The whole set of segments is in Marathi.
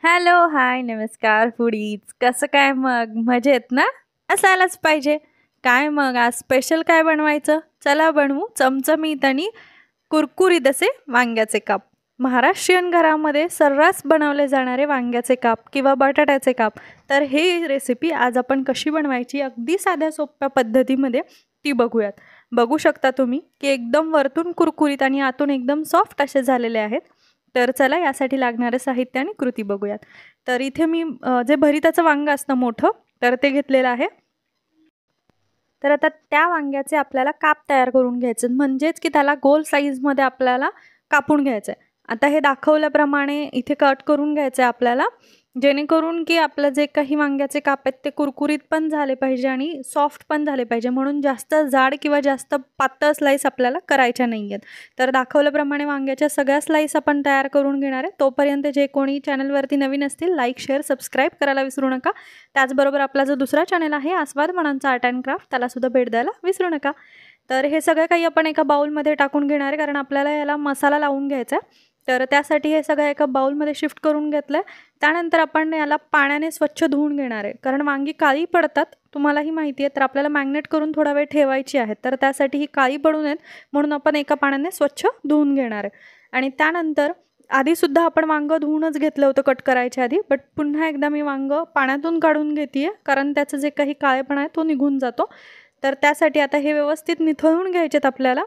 हॅलो, हाय, नमस्कार फूडीज. कसं काय मग? मजेत ना? असायलाच पाहिजे. काय मग आज स्पेशल काय बनवायचं? चला बनवू चमचमीत आणि कुरकुरीत असे वांग्याचे काप. महाराष्ट्रीयन घरामध्ये सर्रास बनवले जाणारे वांग्याचे काप किंवा बटाट्याचे काप. तर ही रेसिपी आज आपण कशी बनवायची अगदी साध्या सोप्या पद्धतीमध्ये ती बघूयात. बघू शकता तुम्ही की एकदम वरतून कुरकुरीत आणि आतून एकदम सॉफ्ट असे झालेले आहेत. तर चला यासाठी लागणारे साहित्य आणि कृती बघूयात. तर इथे मी जे भरिताचं वांगं असतं मोठं तर ते घेतलेलं आहे. तर आता त्या वांग्याचे आपल्याला काप तयार करून घ्यायचे, म्हणजेच की त्याला गोल साईजमध्ये आपल्याला कापून घ्यायचं आहे. आता हे दाखवल्याप्रमाणे इथे कट करून घ्यायचं आहे आपल्याला, जेणेकरून की आपलं जे काही वांग्याचे काप आहेत ते कुरकुरीत पण झाले पाहिजे आणि सॉफ्ट पण झाले पाहिजे, म्हणून जास्त जाड किंवा जास्त पातळ स्लाईस आपल्याला करायच्या नाही आहेत. तर दाखवल्याप्रमाणे वांग्याच्या सगळ्या स्लाईस आपण तयार करून घेणार आहे. तोपर्यंत जे कोणी चॅनलवरती नवीन असतील लाईक शेअर सबस्क्राईब करायला विसरू नका. त्याचबरोबर आपला जो दुसरा चॅनल आहे आस्वाद म्हणांचा आर्ट अँड क्राफ्ट, त्यालासुद्धा भेट द्यायला विसरू नका. तर हे सगळं काही आपण एका बाउलमध्ये टाकून घेणार आहे, कारण आपल्याला याला मसाला लावून घ्यायचा आहे. तर त्यासाठी हे सगळं एका बाउलमध्ये शिफ्ट करून घेतलं आहे. त्यानंतर आपण याला पाण्याने स्वच्छ धुवून घेणार आहे, कारण वांगी काळी पडतात, तुम्हालाही माहिती आहे. तर आपल्याला मॅग्नेट करून थोडा वेळ ठेवायची आहेत, तर त्यासाठी ही काळी पडू नयेत म्हणून आपण एका पाण्याने स्वच्छ धुवून घेणार आहे. आणि त्यानंतर आधीसुद्धा आपण वांगं धुवूनच घेतलं होतं कट करायच्या आधी, बट पुन्हा एकदा मी वांगं पाण्यातून काढून घेते आहे, कारण त्याचं जे काही काळेपणा आहे तो निघून जातो. तर त्यासाठी आता हे व्यवस्थित निथळून घ्यायचेत आपल्याला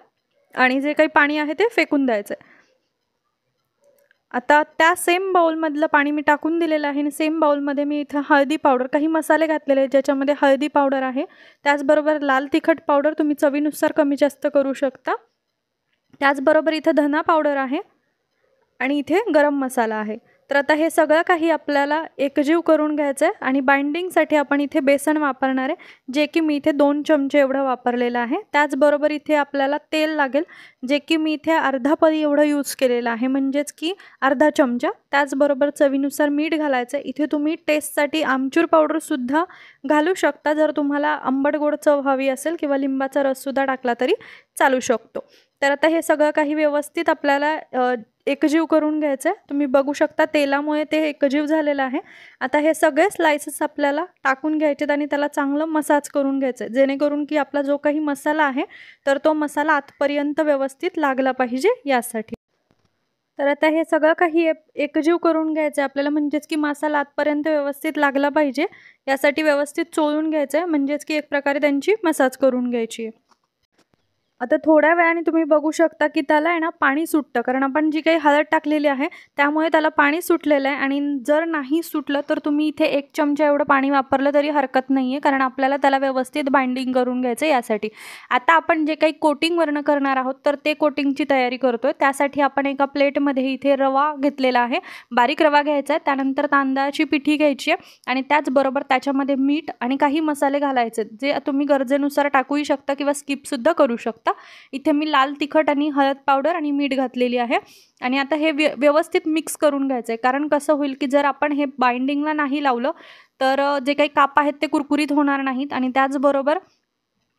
आणि जे काही पाणी आहे ते फेकून द्यायचं आहे. आता त्या सेम बाउलमधलं पाणी मी टाकून दिलेलं आहे आणि सेम बाउलमध्ये मी इथं हळदी पावडर, काही मसाले घातलेले आहेत ज्याच्यामध्ये हळदी पावडर आहे, त्याचबरोबर लाल तिखट पावडर तुम्ही चवीनुसार कमी जास्त करू शकता. त्याचबरोबर इथं धना पावडर आहे आणि इथे गरम मसाला आहे. तर आता हे सगळं काही आपल्याला एकजीव करून घ्यायचं आहे आणि बाइंडिंगसाठी आपण इथे बेसन वापरणार आहे, जे की मी इथे 2 चमचे एवढं वापरलेलं आहे. त्याचबरोबर इथे आपल्याला तेल लागेल, जे की मी इथे अर्धा पळी एवढं यूज केलेलं आहे, म्हणजेच की अर्धा चमचा. त्याचबरोबर चवीनुसार मीठ घालायचं आहे. इथे तुम्ही टेस्टसाठी आमचूर पावडरसुद्धा घालू शकता जर तुम्हाला आंबट गोड चव हवी असेल, किंवा लिंबाचा रससुद्धा टाकला तरी चालू शकतो. तर आता हे सगळं काही व्यवस्थित आपल्याला एकजीव करून घ्यायचं आहे. तुम्ही बघू शकता तेलामुळे ते एकजीव झालेलं आहे. आता हे सगळे स्लाइसेस आपल्याला टाकून घ्यायचेत आणि त्याला चांगलं मसाज करून घ्यायचं आहे, जेणेकरून की आपला जो काही मसाला आहे तर तो मसाला आतपर्यंत व्यवस्थित लागला पाहिजे यासाठी. तर आता हे सगळं काही एकजीव करून घ्यायचं आहे आपल्याला, म्हणजेच की मसाला आतपर्यंत व्यवस्थित लागला पाहिजे यासाठी व्यवस्थित चोळून घ्यायचं आहे, म्हणजेच की एक प्रकारे त्यांची मसाज करून घ्यायची आहे. आता थोड्या वेळाने तुम्ही बघू शकता की त्याला आहे ना पाणी सुटतं, कारण आपण जी काही हळद टाकलेली आहे त्यामुळे त्याला पाणी सुटलेलं आहे. आणि जर नाही सुटलं तर तुम्ही इथे 1 चमचा एवढं पाणी वापरलं तरी हरकत नाही आहे, कारण आपल्याला त्याला व्यवस्थित बाइंडिंग करून घ्यायचं आहे यासाठी. आता आपण जे काही कोटिंग करणार आहोत तर ते कोटिंगची तयारी करतो आहे. त्यासाठी आपण एका प्लेटमध्ये इथे रवा घेतलेला आहे, बारीक रवा घ्यायचा आहे. त्यानंतर तांदळाची पिठी घ्यायची आहे आणि त्याचबरोबर त्याच्यामध्ये मीठ आणि काही मसाले घालायचे, जे तुम्ही गरजेनुसार टाकूही शकता किंवा स्किपसुद्धा करू शकता. इथे मी लाल तिखट आणि हळद पावडर आणि मीठ घातलेली आहे. आणि आता हे व्यवस्थित मिक्स करून घ्यायचं आहे, कारण कसं होईल की जर आपण हे बाइंडिंगला नाही लावलं तर जे काही काप आहेत ते कुरकुरीत होणार नाहीत. आणि त्याचबरोबर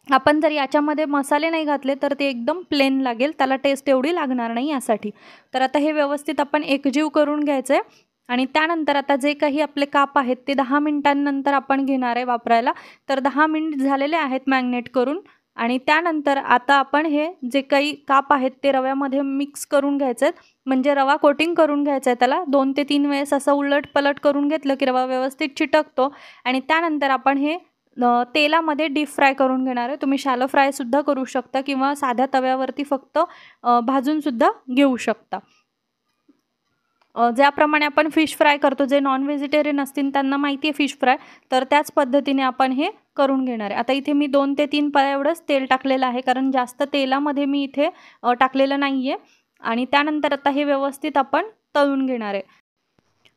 आपण जर याच्यामध्ये मसाले नाही घातले तर ते एकदम प्लेन लागेल, त्याला टेस्ट एवढी लागणार नाही यासाठी. तर आता हे व्यवस्थित आपण एकजीव करून घ्यायचं आहे. आणि त्यानंतर आता जे काही आपले काप आहेत ते 10 मिनिटांनंतर आपण घेणार आहे वापरायला. तर 10 मिनिट झालेले आहेत मॅग्नेट करून. आणि त्यानंतर आता आपण हे जे काही काप आहेत ते रव्यामध्ये मिक्स करून घ्यायचे आहेत, म्हणजे रवा कोटिंग करून घ्यायचं आहे. त्याला 2 ते 3 वेळेस असं उलट पलट करून घेतलं की रवा व्यवस्थित चिटकतो. आणि त्यानंतर आपण हे तेलामध्ये डीप फ्राय करून घेणार आहे. तुम्ही शॅलो फ्रायसुद्धा करू शकता किंवा साध्या तव्यावरती फक्त भाजूनसुद्धा घेऊ शकता. ज्याप्रमाणे आपण फिश फ्राय करतो, जे नॉन व्हेजिटेरियन असतील त्यांना माहिती आहे फिश फ्राय, तर त्याच पद्धतीने आपण हे करून घेणार आहे. आता इथे मी 2 ते 3 पळ्या एवढंच तेल टाकलेलं आहे, कारण जास्त तेलामध्ये मी इथे टाकलेलं नाही आहे. आणि त्यानंतर आता हे व्यवस्थित आपण तळून घेणार आहे.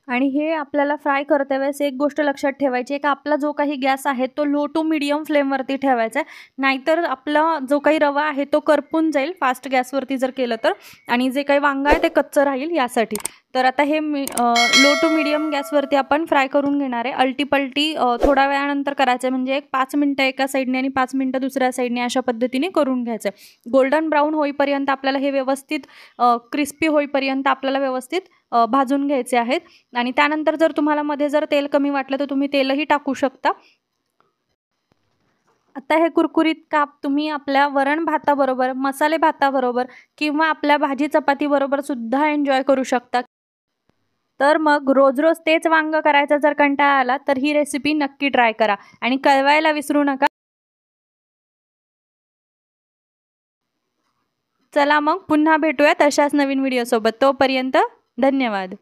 आणि हे आपल्याला फ्राय करते वेळेस एक गोष्ट लक्षात ठेवायची आहे, की आपला जो काही गॅस आहे तो लो टू मीडियम फ्लेमवरती ठेवायचा आहे, नाहीतर आपला जो काही रवा आहे तो करपून जाईल फास्ट गॅसवरती जर केलं तर, आणि जे काही वांगं आहे ते कच्चं राहील यासाठी. तर आता हे लो टू मीडियम गॅसवरती आपण फ्राय करून घेणार आहे. अल्टीपल्टी थोड्या वेळानंतर करायचं आहे, म्हणजे एक 5 मिनटं एका साईडने आणि 5 मिनटं दुसऱ्या साईडने अशा पद्धतीने करून घ्यायचं आहे. गोल्डन ब्राऊन होईपर्यंत आपल्याला हे व्यवस्थित क्रिस्पी होईपर्यंत आपल्याला व्यवस्थित भाजून घ्यायचे आहेत आणि त्यानंतर जर तुम्हाला मध्ये जर तेल कमी वाटलं तर तुम्ही तेलही टाकू शकता। आता हे कुरकुरीत काप तुम्ही आपल्या वरण भाताबरोबर, मसाले भाताबरोबर किंवा आपल्या भाजी चपातीबरोबर सुद्धा एन्जॉय करू शकता। तर मग रोज रोज तेच वांगं करायचा जर कंटाळा आला तर ही रेसिपी नक्की ट्राय करा आणि कळवायला विसरू नका। चला मग पुन्हा भेटूयात अशाच नवीन व्हिडिओसोबत, तोपर्यंत धन्यवाद।